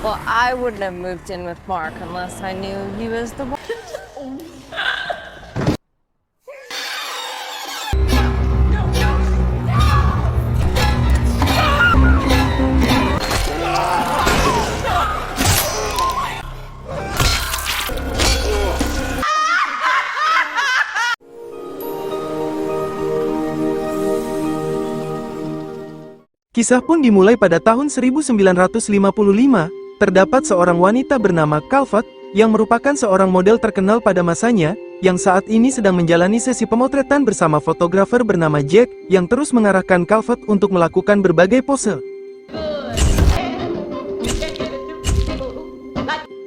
Well, I wouldn't have moved in with Mark unless I knew he was the one. Kisah pun dimulai pada tahun 1955, terdapat seorang wanita bernama Calvert, yang merupakan seorang model terkenal pada masanya, yang saat ini sedang menjalani sesi pemotretan bersama fotografer bernama Jack, yang terus mengarahkan Calvert untuk melakukan berbagai pose.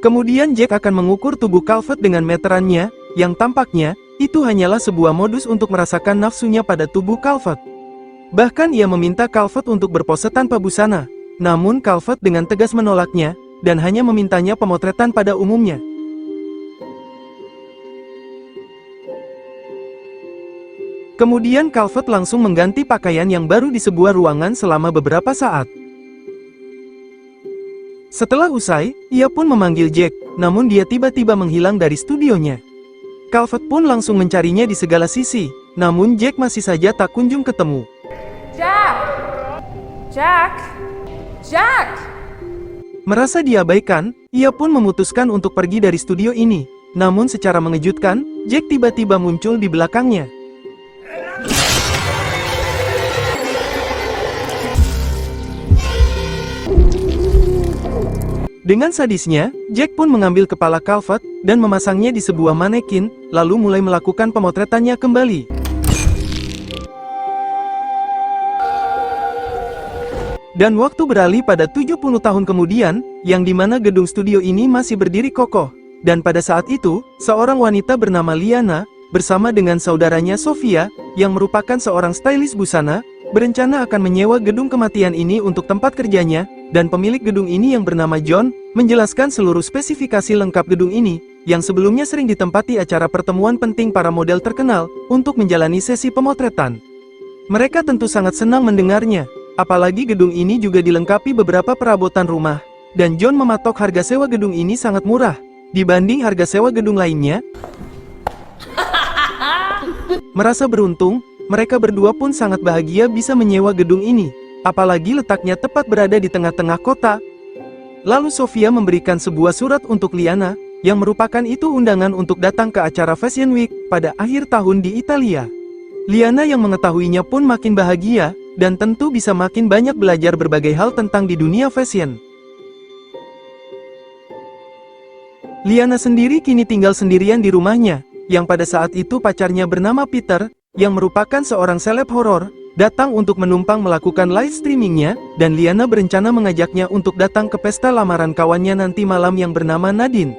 Kemudian Jack akan mengukur tubuh Calvert dengan meterannya, yang tampaknya, itu hanyalah sebuah modus untuk merasakan nafsunya pada tubuh Calvert. Bahkan ia meminta Calvert untuk berpose tanpa busana, namun Calvert dengan tegas menolaknya, dan hanya memintanya pemotretan pada umumnya. Kemudian Calvert langsung mengganti pakaian yang baru di sebuah ruangan selama beberapa saat. Setelah usai, ia pun memanggil Jack, namun dia tiba-tiba menghilang dari studionya. Calvert pun langsung mencarinya di segala sisi, namun Jack masih saja tak kunjung ketemu. Jack! Jack! Jack! Merasa diabaikan, ia pun memutuskan untuk pergi dari studio ini. Namun secara mengejutkan, Jack tiba-tiba muncul di belakangnya. Dengan sadisnya, Jack pun mengambil kepala Calvert dan memasangnya di sebuah manekin, lalu mulai melakukan pemotretannya kembali. Dan waktu beralih pada 70 tahun kemudian, yang dimana gedung studio ini masih berdiri kokoh. Dan pada saat itu, seorang wanita bernama Liana, bersama dengan saudaranya Sofia, yang merupakan seorang stylist busana, berencana akan menyewa gedung kematian ini untuk tempat kerjanya, dan pemilik gedung ini yang bernama John, menjelaskan seluruh spesifikasi lengkap gedung ini, yang sebelumnya sering ditempati acara pertemuan penting para model terkenal, untuk menjalani sesi pemotretan. Mereka tentu sangat senang mendengarnya. Apalagi gedung ini juga dilengkapi beberapa perabotan rumah, dan John mematok harga sewa gedung ini sangat murah, dibanding harga sewa gedung lainnya. Merasa beruntung, mereka berdua pun sangat bahagia bisa menyewa gedung ini, apalagi letaknya tepat berada di tengah-tengah kota. Lalu Sofia memberikan sebuah surat untuk Liana, yang merupakan itu undangan untuk datang ke acara Fashion Week pada akhir tahun di Italia. Liana yang mengetahuinya pun makin bahagia, dan tentu bisa makin banyak belajar berbagai hal tentang di dunia fashion. Liana sendiri kini tinggal sendirian di rumahnya, yang pada saat itu pacarnya bernama Peter, yang merupakan seorang seleb horor, datang untuk menumpang melakukan live streamingnya, dan Liana berencana mengajaknya untuk datang ke pesta lamaran kawannya nanti malam yang bernama Nadine.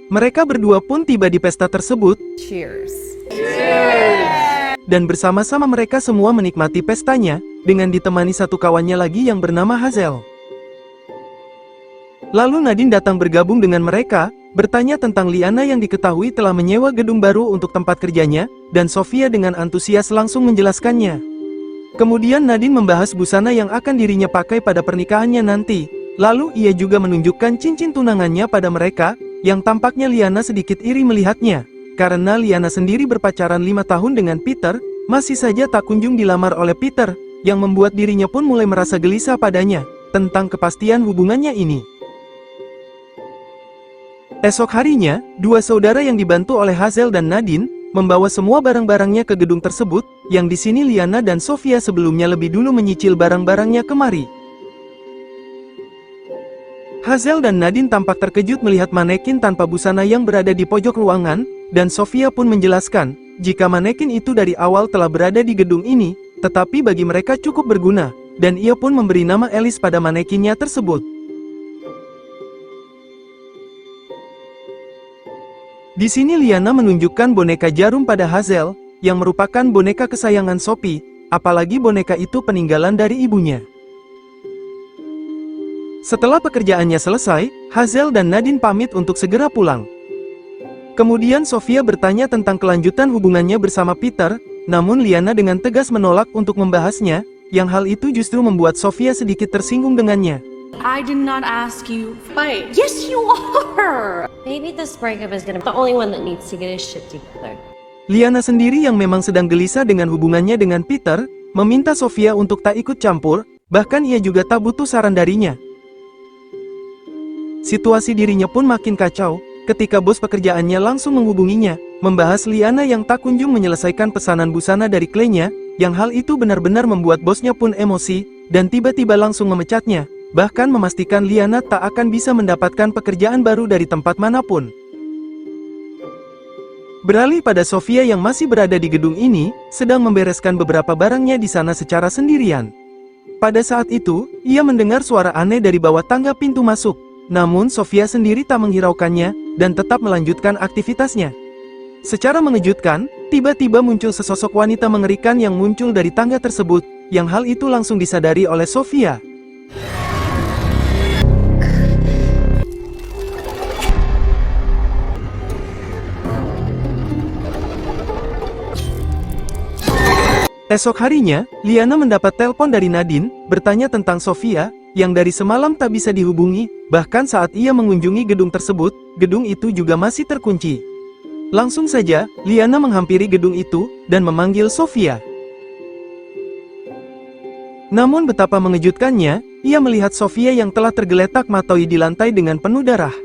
Mereka berdua pun tiba di pesta tersebut. Cheers. Dan bersama-sama mereka semua menikmati pestanya, dengan ditemani satu kawannya lagi yang bernama Hazel. Lalu Nadine datang bergabung dengan mereka, bertanya tentang Liana yang diketahui telah menyewa gedung baru untuk tempat kerjanya, dan Sofia dengan antusias langsung menjelaskannya. Kemudian Nadine membahas busana yang akan dirinya pakai pada pernikahannya nanti, lalu ia juga menunjukkan cincin tunangannya pada mereka, yang tampaknya Liana sedikit iri melihatnya. Karena Liana sendiri berpacaran 5 tahun dengan Peter, masih saja tak kunjung dilamar oleh Peter, yang membuat dirinya pun mulai merasa gelisah padanya, tentang kepastian hubungannya ini. Esok harinya, dua saudara yang dibantu oleh Hazel dan Nadine, membawa semua barang-barangnya ke gedung tersebut, yang di sini Liana dan Sofia sebelumnya lebih dulu menyicil barang-barangnya kemari. Hazel dan Nadine tampak terkejut melihat manekin tanpa busana yang berada di pojok ruangan, dan Sofia pun menjelaskan, jika manekin itu dari awal telah berada di gedung ini, tetapi bagi mereka cukup berguna, dan ia pun memberi nama Alice pada manekinnya tersebut. Di sini Liana menunjukkan boneka jarum pada Hazel, yang merupakan boneka kesayangan Sophie, apalagi boneka itu peninggalan dari ibunya. Setelah pekerjaannya selesai, Hazel dan Nadine pamit untuk segera pulang. Kemudian Sofia bertanya tentang kelanjutan hubungannya bersama Peter, namun Liana dengan tegas menolak untuk membahasnya, yang hal itu justru membuat Sofia sedikit tersinggung dengannya. I did not ask you to fight. Yes, you are. Maybe this breakup is gonna be the only one that needs to get his shit together. Liana sendiri yang memang sedang gelisah dengan hubungannya dengan Peter, meminta Sofia untuk tak ikut campur, bahkan ia juga tak butuh saran darinya. Situasi dirinya pun makin kacau, ketika bos pekerjaannya langsung menghubunginya, membahas Liana yang tak kunjung menyelesaikan pesanan busana dari kliennya, yang hal itu benar-benar membuat bosnya pun emosi, dan tiba-tiba langsung memecatnya. Bahkan memastikan Liana tak akan bisa mendapatkan pekerjaan baru dari tempat manapun. Beralih pada Sofia yang masih berada di gedung ini, sedang membereskan beberapa barangnya di sana secara sendirian. Pada saat itu, ia mendengar suara aneh dari bawah tangga pintu masuk. Namun Sofia sendiri tak menghiraukannya, dan tetap melanjutkan aktivitasnya. Secara mengejutkan, tiba-tiba muncul sesosok wanita mengerikan yang muncul dari tangga tersebut, yang hal itu langsung disadari oleh Sofia. Esok harinya, Liana mendapat telepon dari Nadine, bertanya tentang Sofia, yang dari semalam tak bisa dihubungi, bahkan saat ia mengunjungi gedung tersebut, gedung itu juga masih terkunci. Langsung saja, Liana menghampiri gedung itu, dan memanggil Sofia. Namun betapa mengejutkannya, ia melihat Sofia yang telah tergeletak matoi di lantai dengan penuh darah.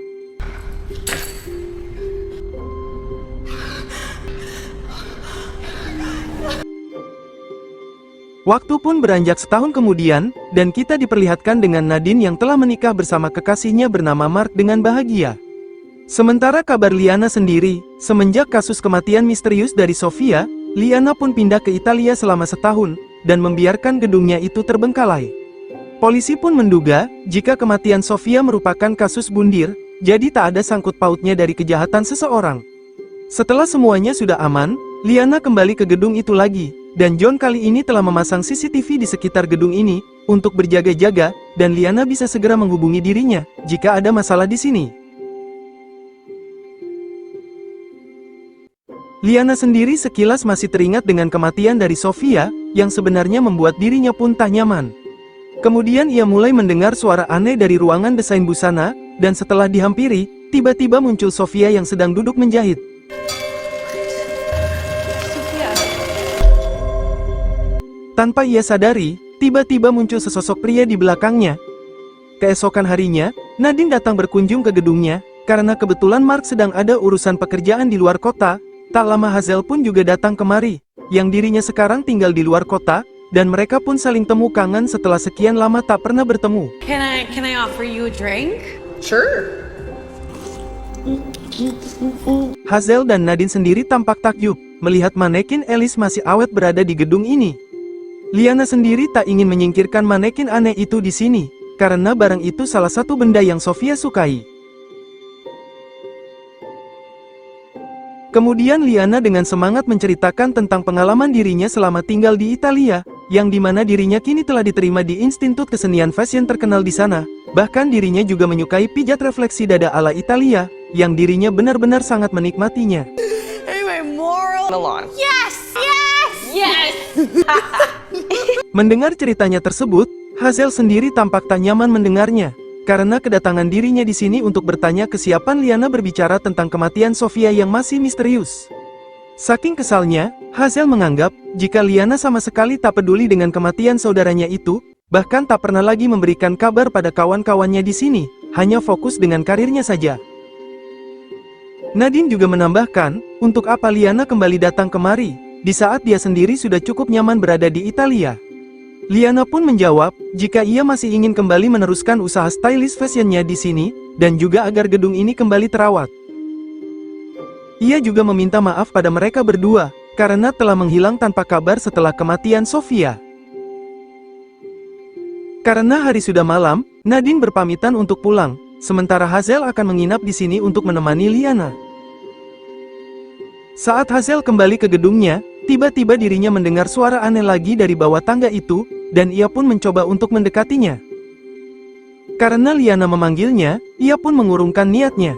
Waktu pun beranjak setahun kemudian, dan kita diperlihatkan dengan Nadine yang telah menikah bersama kekasihnya bernama Mark dengan bahagia. Sementara kabar Liana sendiri, semenjak kasus kematian misterius dari Sofia, Liana pun pindah ke Italia selama setahun, dan membiarkan gedungnya itu terbengkalai. Polisi pun menduga, jika kematian Sofia merupakan kasus bundir, jadi tak ada sangkut pautnya dari kejahatan seseorang. Setelah semuanya sudah aman, Liana kembali ke gedung itu lagi. Dan John kali ini telah memasang CCTV di sekitar gedung ini, untuk berjaga-jaga, dan Liana bisa segera menghubungi dirinya, jika ada masalah di sini. Liana sendiri sekilas masih teringat dengan kematian dari Sofia, yang sebenarnya membuat dirinya pun tak nyaman. Kemudian ia mulai mendengar suara aneh dari ruangan desain busana, dan setelah dihampiri, tiba-tiba muncul Sofia yang sedang duduk menjahit. Tanpa ia sadari, tiba-tiba muncul sesosok pria di belakangnya. Keesokan harinya, Nadine datang berkunjung ke gedungnya, karena kebetulan Mark sedang ada urusan pekerjaan di luar kota. Tak lama Hazel pun juga datang kemari, yang dirinya sekarang tinggal di luar kota, dan mereka pun saling temu kangen setelah sekian lama tak pernah bertemu. Can I offer you a drink? Sure. Hazel dan Nadine sendiri tampak takjub, melihat manekin Alice masih awet berada di gedung ini. Liana sendiri tak ingin menyingkirkan manekin aneh itu di sini, karena barang itu salah satu benda yang Sofia sukai. Kemudian Liana dengan semangat menceritakan tentang pengalaman dirinya selama tinggal di Italia, yang dimana dirinya kini telah diterima di Institut Kesenian Fashion terkenal di sana. Bahkan dirinya juga menyukai pijat refleksi dada ala Italia, yang dirinya benar-benar sangat menikmatinya. Anyway, moral. Milan. Yes! Yes! Yes! Mendengar ceritanya tersebut, Hazel sendiri tampak tak nyaman mendengarnya, karena kedatangan dirinya di sini untuk bertanya kesiapan Liana berbicara tentang kematian Sofia yang masih misterius. Saking kesalnya, Hazel menganggap, jika Liana sama sekali tak peduli dengan kematian saudaranya itu, bahkan tak pernah lagi memberikan kabar pada kawan-kawannya di sini, hanya fokus dengan karirnya saja. Nadine juga menambahkan, untuk apa Liana kembali datang kemari, di saat dia sendiri sudah cukup nyaman berada di Italia. Liana pun menjawab, jika ia masih ingin kembali meneruskan usaha stylist fashionnya di sini, dan juga agar gedung ini kembali terawat. Ia juga meminta maaf pada mereka berdua, karena telah menghilang tanpa kabar setelah kematian Sofia. Karena hari sudah malam, Nadine berpamitan untuk pulang, sementara Hazel akan menginap di sini untuk menemani Liana. Saat Hazel kembali ke gedungnya, tiba-tiba dirinya mendengar suara aneh lagi dari bawah tangga itu, dan ia pun mencoba untuk mendekatinya. Karena Liana memanggilnya, ia pun mengurungkan niatnya.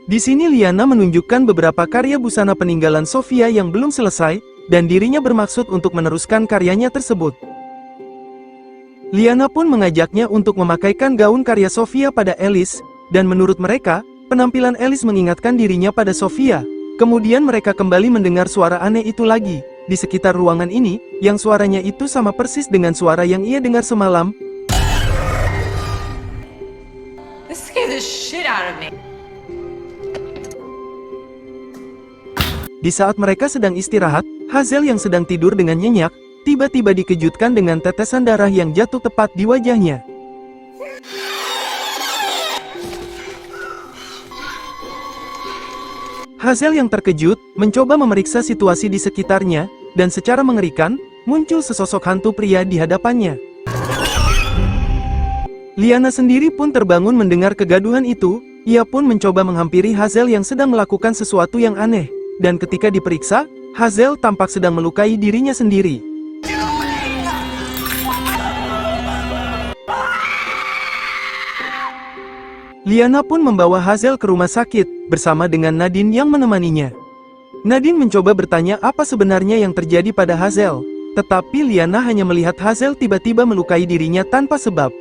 Di sini Liana menunjukkan beberapa karya busana peninggalan Sofia yang belum selesai, dan dirinya bermaksud untuk meneruskan karyanya tersebut. Liana pun mengajaknya untuk memakaikan gaun karya Sofia pada Alice, dan menurut mereka, penampilan Alice mengingatkan dirinya pada Sofia. Kemudian mereka kembali mendengar suara aneh itu lagi, di sekitar ruangan ini, yang suaranya itu sama persis dengan suara yang ia dengar semalam. This scared the shit out of me. Di saat mereka sedang istirahat, Hazel yang sedang tidur dengan nyenyak, tiba-tiba dikejutkan dengan tetesan darah yang jatuh tepat di wajahnya. Hazel yang terkejut, mencoba memeriksa situasi di sekitarnya, dan secara mengerikan, muncul sesosok hantu pria di hadapannya. Liana sendiri pun terbangun mendengar kegaduhan itu, ia pun mencoba menghampiri Hazel yang sedang melakukan sesuatu yang aneh, dan ketika diperiksa, Hazel tampak sedang melukai dirinya sendiri. Liana pun membawa Hazel ke rumah sakit, bersama dengan Nadine yang menemaninya. Nadine mencoba bertanya apa sebenarnya yang terjadi pada Hazel, tetapi Liana hanya melihat Hazel tiba-tiba melukai dirinya tanpa sebab.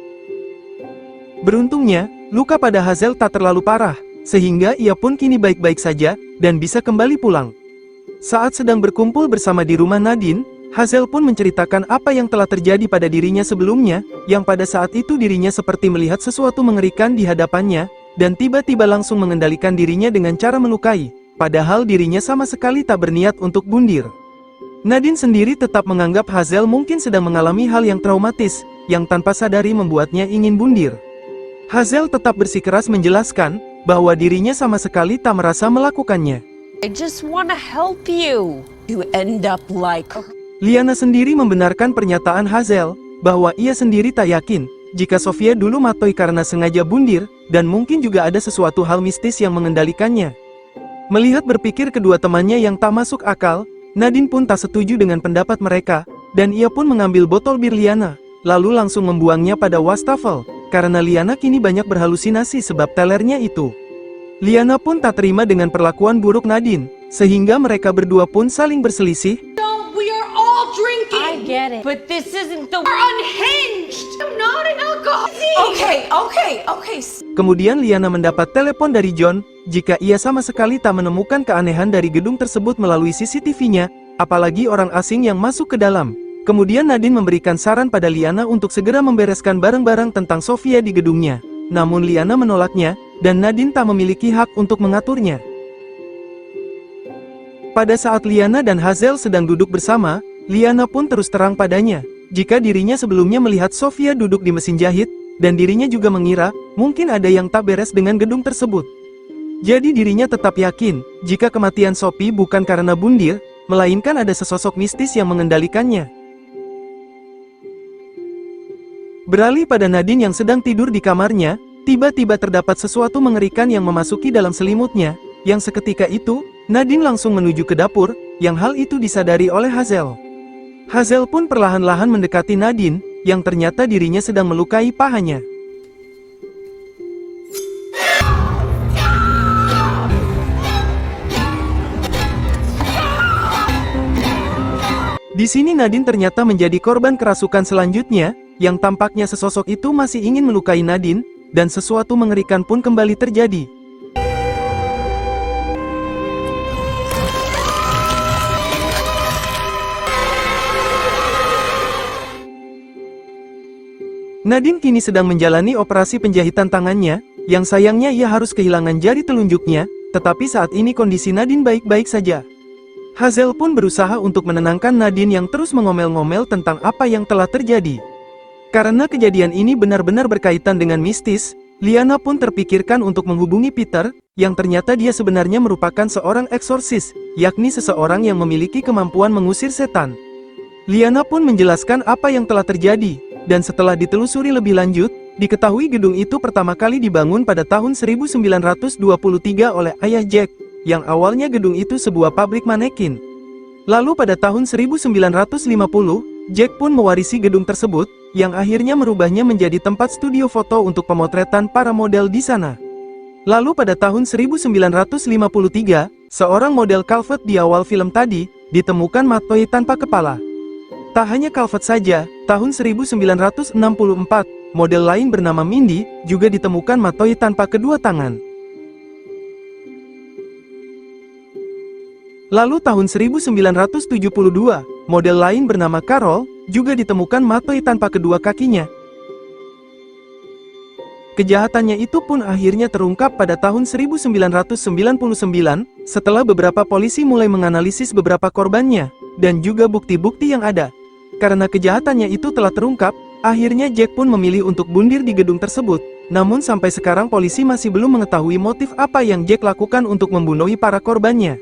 Beruntungnya, luka pada Hazel tak terlalu parah, sehingga ia pun kini baik-baik saja, dan bisa kembali pulang. Saat sedang berkumpul bersama di rumah Nadine, Hazel pun menceritakan apa yang telah terjadi pada dirinya sebelumnya, yang pada saat itu dirinya seperti melihat sesuatu mengerikan di hadapannya, dan tiba-tiba langsung mengendalikan dirinya dengan cara melukai, padahal dirinya sama sekali tak berniat untuk bundir. Nadine sendiri tetap menganggap Hazel mungkin sedang mengalami hal yang traumatis, yang tanpa sadari membuatnya ingin bundir. Hazel tetap bersikeras menjelaskan, bahwa dirinya sama sekali tak merasa melakukannya. I just wanna help you. You end up like... Liana sendiri membenarkan pernyataan Hazel, bahwa ia sendiri tak yakin, jika Sofia dulu mati karena sengaja bundir, dan mungkin juga ada sesuatu hal mistis yang mengendalikannya. Melihat berpikir kedua temannya yang tak masuk akal, Nadine pun tak setuju dengan pendapat mereka, dan ia pun mengambil botol bir Liana, lalu langsung membuangnya pada wastafel, karena Liana kini banyak berhalusinasi sebab telernya itu. Liana pun tak terima dengan perlakuan buruk Nadine, sehingga mereka berdua pun saling berselisih. We are all drinking. I get it. But this isn't the... We're unhinged. I'm not an alcoholic. Okay. Kemudian Liana mendapat telepon dari John, jika ia sama sekali tak menemukan keanehan dari gedung tersebut melalui CCTV-nya, apalagi orang asing yang masuk ke dalam. Kemudian Nadine memberikan saran pada Liana untuk segera membereskan barang-barang tentang Sofia di gedungnya. Namun Liana menolaknya, dan Nadine tak memiliki hak untuk mengaturnya. Pada saat Liana dan Hazel sedang duduk bersama, Liana pun terus terang padanya, jika dirinya sebelumnya melihat Sofia duduk di mesin jahit, dan dirinya juga mengira, mungkin ada yang tak beres dengan gedung tersebut. Jadi dirinya tetap yakin, jika kematian Sophie bukan karena bundir, melainkan ada sesosok mistis yang mengendalikannya. Beralih pada Nadine yang sedang tidur di kamarnya, tiba-tiba terdapat sesuatu mengerikan yang memasuki dalam selimutnya, yang seketika itu, Nadine langsung menuju ke dapur, yang hal itu disadari oleh Hazel. Hazel pun perlahan-lahan mendekati Nadine, yang ternyata dirinya sedang melukai pahanya. Di sini Nadine ternyata menjadi korban kerasukan selanjutnya, yang tampaknya sesosok itu masih ingin melukai Nadine, dan sesuatu mengerikan pun kembali terjadi. Nadine kini sedang menjalani operasi penjahitan tangannya, yang sayangnya ia harus kehilangan jari telunjuknya, tetapi saat ini kondisi Nadine baik-baik saja. Hazel pun berusaha untuk menenangkan Nadine yang terus mengomel-ngomel tentang apa yang telah terjadi. Karena kejadian ini benar-benar berkaitan dengan mistis, Liana pun terpikirkan untuk menghubungi Peter, yang ternyata dia sebenarnya merupakan seorang eksorsis, yakni seseorang yang memiliki kemampuan mengusir setan. Liana pun menjelaskan apa yang telah terjadi, dan setelah ditelusuri lebih lanjut, diketahui gedung itu pertama kali dibangun pada tahun 1923 oleh ayah Jack, yang awalnya gedung itu sebuah pabrik manekin. Lalu pada tahun 1950, Jack pun mewarisi gedung tersebut, yang akhirnya merubahnya menjadi tempat studio foto untuk pemotretan para model di sana. Lalu pada tahun 1953, seorang model Calvert di awal film tadi, ditemukan mati tanpa kepala. Tak hanya Calvert saja, tahun 1964, model lain bernama Mindy juga ditemukan matoi tanpa kedua tangan. Lalu tahun 1972, model lain bernama Carol juga ditemukan matoi tanpa kedua kakinya. Kejahatannya itu pun akhirnya terungkap pada tahun 1999 setelah beberapa polisi mulai menganalisis beberapa korbannya dan juga bukti-bukti yang ada. Karena kejahatannya itu telah terungkap, akhirnya Jack pun memilih untuk bundir di gedung tersebut. Namun sampai sekarang polisi masih belum mengetahui motif apa yang Jack lakukan untuk membunuh para korbannya.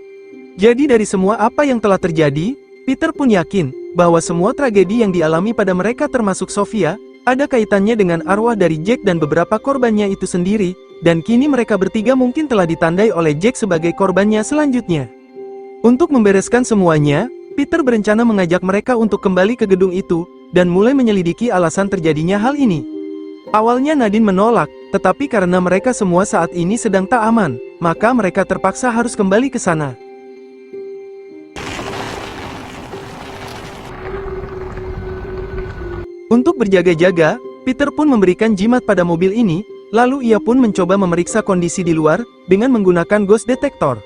Jadi dari semua apa yang telah terjadi, Peter pun yakin bahwa semua tragedi yang dialami pada mereka termasuk Sofia, ada kaitannya dengan arwah dari Jack dan beberapa korbannya itu sendiri, dan kini mereka bertiga mungkin telah ditandai oleh Jack sebagai korbannya selanjutnya. Untuk membereskan semuanya, Peter berencana mengajak mereka untuk kembali ke gedung itu, dan mulai menyelidiki alasan terjadinya hal ini. Awalnya Nadine menolak, tetapi karena mereka semua saat ini sedang tak aman, maka mereka terpaksa harus kembali ke sana. Untuk berjaga-jaga, Peter pun memberikan jimat pada mobil ini, lalu ia pun mencoba memeriksa kondisi di luar, dengan menggunakan ghost detector.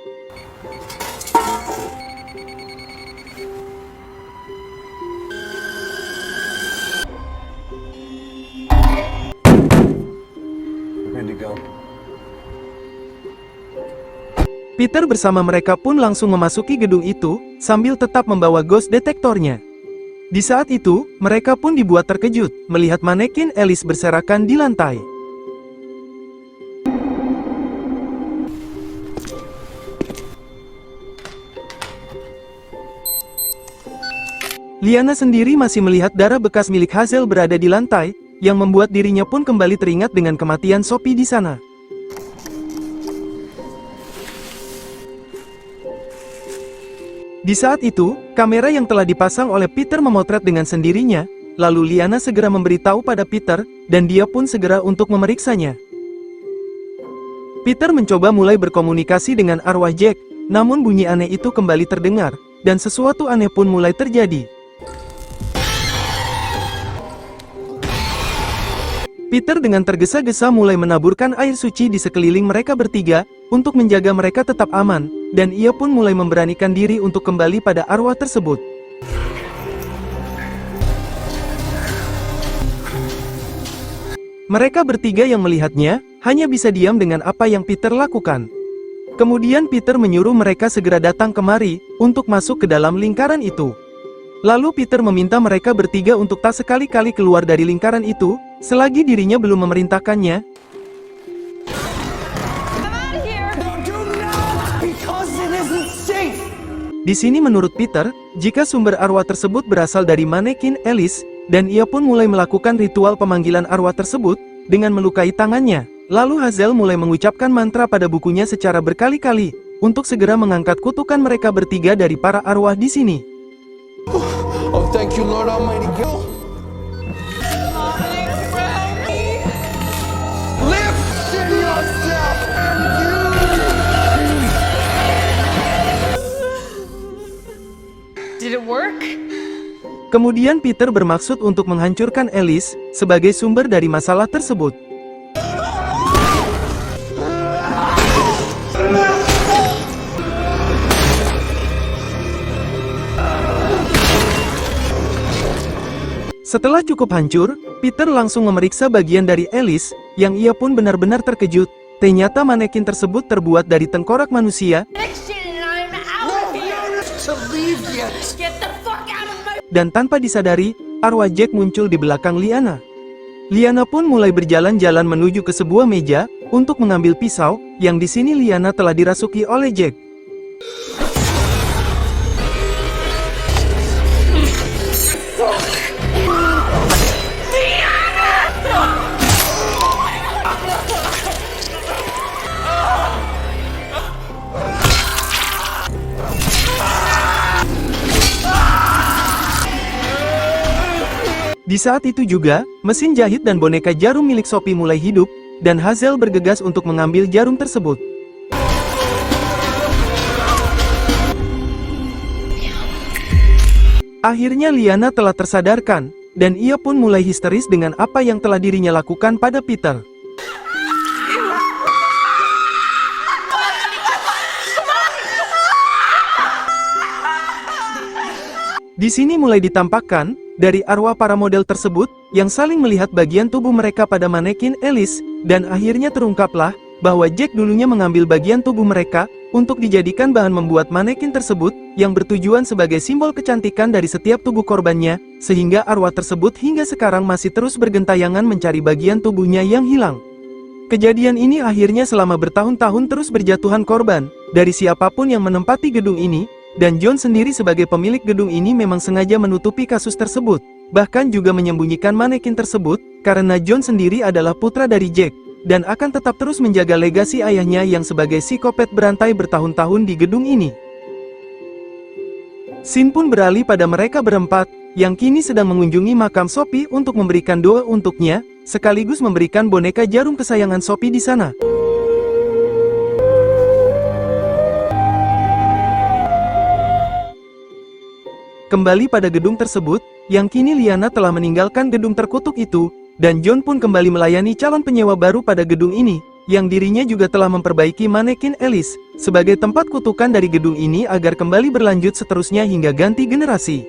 Peter bersama mereka pun langsung memasuki gedung itu, sambil tetap membawa ghost detektornya. Di saat itu, mereka pun dibuat terkejut, melihat manekin Alice berserakan di lantai. Liana sendiri masih melihat darah bekas milik Hazel berada di lantai, yang membuat dirinya pun kembali teringat dengan kematian Sophie di sana. Di saat itu, kamera yang telah dipasang oleh Peter memotret dengan sendirinya, lalu Liana segera memberitahu pada Peter, dan dia pun segera untuk memeriksanya. Peter mencoba mulai berkomunikasi dengan arwah Jack, namun bunyi aneh itu kembali terdengar, dan sesuatu aneh pun mulai terjadi. Peter dengan tergesa-gesa mulai menaburkan air suci di sekeliling mereka bertiga, untuk menjaga mereka tetap aman, dan ia pun mulai memberanikan diri untuk kembali pada arwah tersebut. Mereka bertiga yang melihatnya, hanya bisa diam dengan apa yang Peter lakukan. Kemudian Peter menyuruh mereka segera datang kemari, untuk masuk ke dalam lingkaran itu. Lalu Peter meminta mereka bertiga untuk tak sekali-kali keluar dari lingkaran itu, selagi dirinya belum memerintahkannya. Di sini menurut Peter, jika sumber arwah tersebut berasal dari manekin Alice, dan ia pun mulai melakukan ritual pemanggilan arwah tersebut, dengan melukai tangannya. Lalu Hazel mulai mengucapkan mantra pada bukunya secara berkali-kali, untuk segera mengangkat kutukan mereka bertiga dari para arwah di sini. Oh, thank you, Lord Almighty God. Lift yourself and Did it work? Kemudian Peter bermaksud untuk menghancurkan Alice, sebagai sumber dari masalah tersebut. Setelah cukup hancur, Peter langsung memeriksa bagian dari Alice, yang ia pun benar-benar terkejut. Ternyata manekin tersebut terbuat dari tengkorak manusia, dan tanpa disadari, arwah Jack muncul di belakang Liana. Liana pun mulai berjalan-jalan menuju ke sebuah meja, untuk mengambil pisau, yang di sini Liana telah dirasuki oleh Jack. Di saat itu juga, mesin jahit dan boneka jarum milik Sophie mulai hidup, dan Hazel bergegas untuk mengambil jarum tersebut. Akhirnya Liana telah tersadarkan, dan ia pun mulai histeris dengan apa yang telah dirinya lakukan pada Peter. Di sini mulai ditampakkan, dari arwah para model tersebut, yang saling melihat bagian tubuh mereka pada manekin Alice, dan akhirnya terungkaplah, bahwa Jack dulunya mengambil bagian tubuh mereka, untuk dijadikan bahan membuat manekin tersebut, yang bertujuan sebagai simbol kecantikan dari setiap tubuh korbannya, sehingga arwah tersebut hingga sekarang masih terus bergentayangan mencari bagian tubuhnya yang hilang. Kejadian ini akhirnya selama bertahun-tahun terus berjatuhan korban, dari siapapun yang menempati gedung ini, dan John sendiri sebagai pemilik gedung ini memang sengaja menutupi kasus tersebut, bahkan juga menyembunyikan manekin tersebut, karena John sendiri adalah putra dari Jack, dan akan tetap terus menjaga legasi ayahnya yang sebagai psikopat berantai bertahun-tahun di gedung ini. Scene pun beralih pada mereka berempat, yang kini sedang mengunjungi makam Sophie untuk memberikan doa untuknya, sekaligus memberikan boneka jarum kesayangan Sophie di sana. Kembali pada gedung tersebut, yang kini Liana telah meninggalkan gedung terkutuk itu, dan John pun kembali melayani calon penyewa baru pada gedung ini, yang dirinya juga telah memperbaiki manekin Alice, sebagai tempat kutukan dari gedung ini agar kembali berlanjut seterusnya hingga ganti generasi.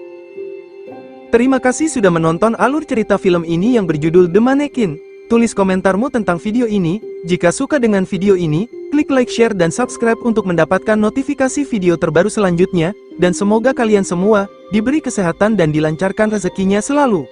Terima kasih sudah menonton alur cerita film ini yang berjudul The Mannequin. Tulis komentarmu tentang video ini. Jika suka dengan video ini, klik like, share, dan subscribe untuk mendapatkan notifikasi video terbaru selanjutnya, dan semoga kalian semua diberi kesehatan dan dilancarkan rezekinya selalu.